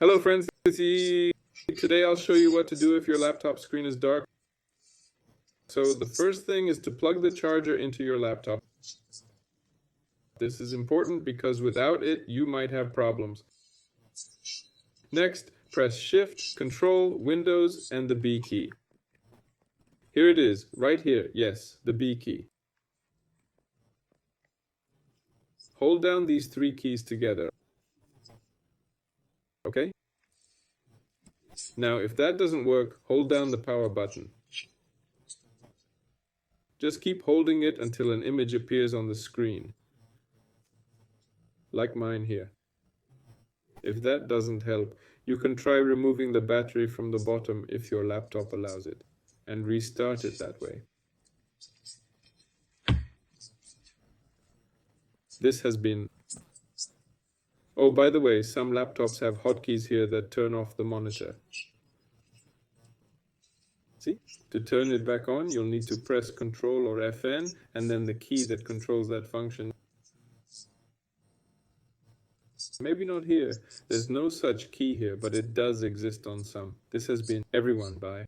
Hello friends, it's E. Today I'll show you what to do if your laptop screen is dark. So the first thing is to plug the charger into your laptop. This is important because without it, you might have problems. Next, press Shift, Control, Windows, and the B key. Here it is, right here, yes, the B key. Hold down these three keys together. Okay? Now, if that doesn't work, hold down the power button. Just keep holding it until an image appears on the screen, like mine here. If that doesn't help, you can try removing the battery from the bottom if your laptop allows it, and restart it that way. This has been... Oh, by the way, some laptops have hotkeys here that turn off the monitor. See? To turn it back on, you'll need to press Ctrl or FN, and then the key that controls that function. Maybe not here. There's no such key here, but it does exist on some. This has been everyone. Bye.